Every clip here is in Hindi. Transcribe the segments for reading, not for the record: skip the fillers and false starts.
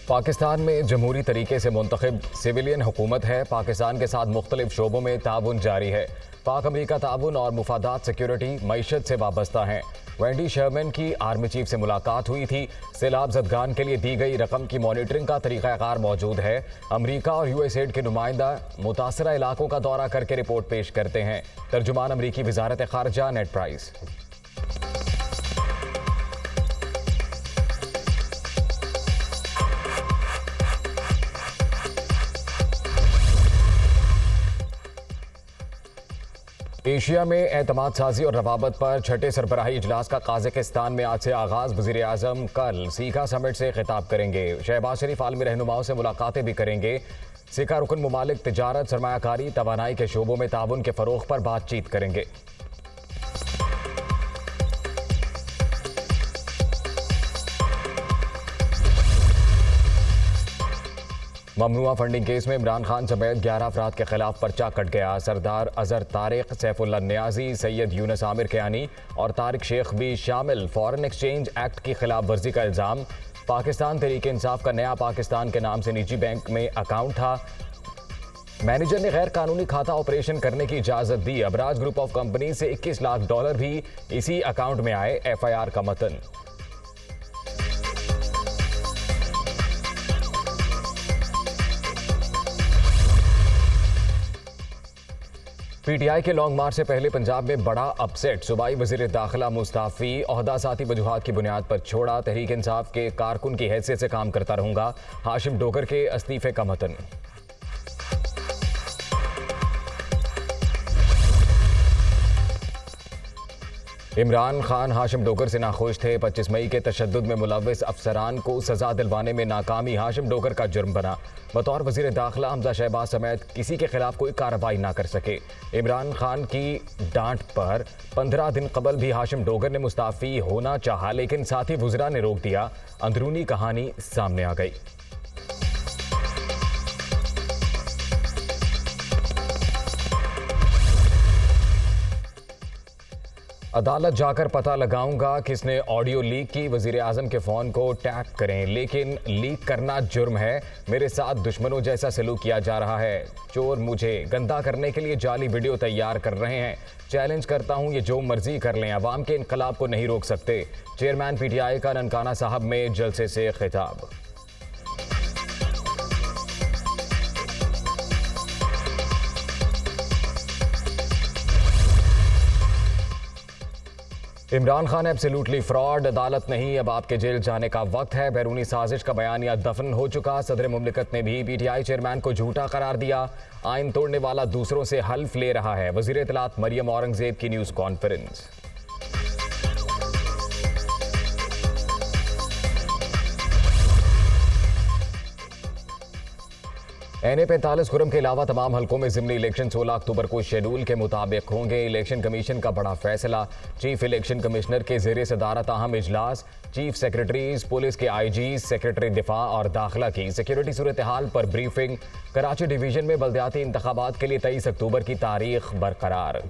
पाकिस्तान में जमहूरी तरीके से मुंतखब सिविलियन हुकूमत है। पाकिस्तान के साथ मुख्तलिफ शोबों में ताउन जारी है। पाक अमरीका ताउन और मुफादात सिक्योरिटी मईशत से वाबस्ता हैं। वेंडी शर्मन की आर्मी चीफ से मुलाकात हुई थी। सैलाब ज़दगान के लिए दी गई रकम की मॉनिटरिंग का तरीक़ाकार मौजूद है। अमरीका और USAID के नुमाइंदा मुतासरा इलाकों का दौरा करके रिपोर्ट पेश करते हैं। तर्जुमान अमरीकी वज़ारत ख़ारजा नेड प्राइस। एशिया में एतमाद साजी और रवाबत पर छठे सरबराही इजलास का काज़ाकिस्तान में आज से आगाज। वज़ीर आज़म कल सीका समिट से खिताब करेंगे। शहबाज शरीफ आलमी रहनुमाओं से मुलाकातें भी करेंगे। सीका रुकन मुमालिक तिजारत, सरमायाकारी, तवानाई के शोबों में ताउन के फ़रोग़ पर बातचीत करेंगे। ममनुआ फंडिंग केस में इमरान खान समेत 11 अफराद के खिलाफ पर्चा कट गया। सरदार अजहर तारिक, सैफुल्लाह नियाजी, सैयद यूनस आमिर कियानी और तारिक शेख भी शामिल। फॉरेन एक्सचेंज एक्ट की खिलाफ वर्जी का इल्ज़ाम। पाकिस्तान तहरीक इंसाफ का नया पाकिस्तान के नाम से निजी बैंक में अकाउंट था। मैनेजर ने गैर कानूनी खाता ऑपरेशन करने की इजाज़त दी। अबराज ग्रुप ऑफ कंपनी से $21 लाख भी इसी अकाउंट में आए। FIR का मतन। PTI के लॉन्ग मार्च से पहले पंजाब में बड़ा अपसेट। सूबाई वज़ीर दाखिला मुस्ताफ़ी, ओहदा साथी वजूहात की बुनियाद पर छोड़ा। तहरीक इंसाफ के कारकुन की हैसियत से काम करता रहूंगा। हाशिम डोगर के इस्तीफे का मतन। इमरान खान हाशिम डोगर से नाखुश थे। 25 मई के तशद्दुद में मुलव्वस अफसरान को सजा दिलवाने में नाकामी हाशिम डोगर का जुर्म बना। बतौर वज़ीर दाखिला हमजा शहबाज समेत किसी के खिलाफ कोई कार्रवाई ना कर सके। इमरान खान की डांट पर 15 दिन कबल भी हाशिम डोगर ने मुस्ताफ़ी होना चाहा, लेकिन साथी वज़रा ने रोक दिया। अंदरूनी कहानी सामने आ गई। अदालत जाकर पता लगाऊंगा किसने ऑडियो लीक की। वज़ीर आज़म के फ़ोन को टैप करें, लेकिन लीक करना जुर्म है। मेरे साथ दुश्मनों जैसा सलूक किया जा रहा है। चोर मुझे गंदा करने के लिए जाली वीडियो तैयार कर रहे हैं। चैलेंज करता हूं, ये जो मर्जी कर लें, अवाम के इनकलाब को नहीं रोक सकते। चेयरमैन PTI का ननकाना साहब में जलसे से खिताब। इमरान खान एब्सोल्युटली फ्रॉड, अदालत नहीं, अब आपके जेल जाने का वक्त है। बैरूनी साजिश का बयानिया दफन हो चुका। सदर मुमलिकत ने भी PTI चेयरमैन को झूठा करार दिया। आइन तोड़ने वाला दूसरों से हल्फ ले रहा है। वज़ीर इत्तलात मरियम औरंगजेब की न्यूज़ कॉन्फ्रेंस। NA 45 खुरम के अलावा तमाम हलकों में ज़िमनी इलेक्शन 16 अक्टूबर को शेड्यूल के मुताबिक होंगे। इलेक्शन कमीशन का बड़ा फैसला। चीफ इलेक्शन कमिश्नर के ज़ेरे सदारत अहम इजलास। चीफ सेक्रेटरीज, पुलिस के IG, सेक्रेटरी दिफा और दाखिला की सिक्योरिटी सूरत हाल पर ब्रीफिंग। कराची डिवीजन में बल्दियाती इंतखाबात के लिए 23 अक्टूबर की तारीख बरकरार।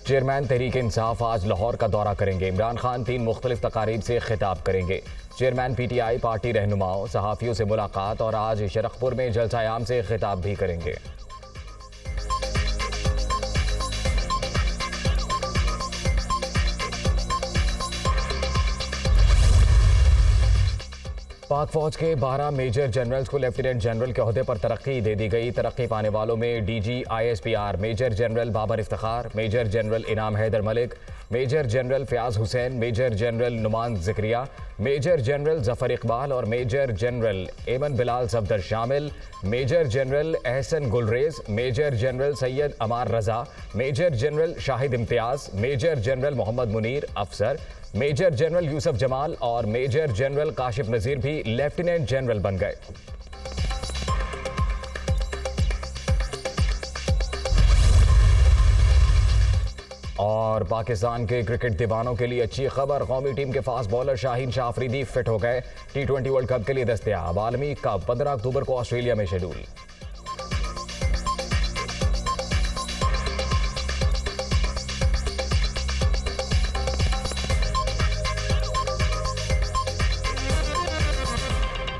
चेयरमैन तहरीक इंसाफ आज लाहौर का दौरा करेंगे। इमरान खान 3 मुख्तलिफ तकारीब से खिताब करेंगे। चेयरमैन PTI पार्टी रहनुमाओं, सहाफ़ियों से मुलाकात और आज शरखपुर में जलसा-ए-आम से खिताब भी करेंगे। पाक फौज के 12 मेजर जनरल्स को लेफ्टिनेंट जनरल के ओहदे पर तरक्की दे दी गई। तरक्की पाने वालों में DG ISPR major general Babar Iftikhar, major general Inam Haider Malik, major general Fayyaz Hussain, major general Noman Zakria, major general Zafar Iqbal और मेजर जनरल एमन बिलाल सफदर शामिल। Major general Ahsan Gulrez, major general Syed Amar Raza, major general Shahid Imtiaz, major general Mohammad Munir Afsar, major general Yusuf Jamal और मेजर जनरल काशिफ नज़ीर भी लेफ्टिनेंट जनरल बन गए। और पाकिस्तान के क्रिकेट दीवानों के लिए अच्छी खबर। कौमी टीम के fast bowler Shaheen Shah Afridi fit हो गए। T20 वर्ल्ड कप के लिए दस्तयाब। आलमी कप 15 अक्टूबर को ऑस्ट्रेलिया में शेड्यूल।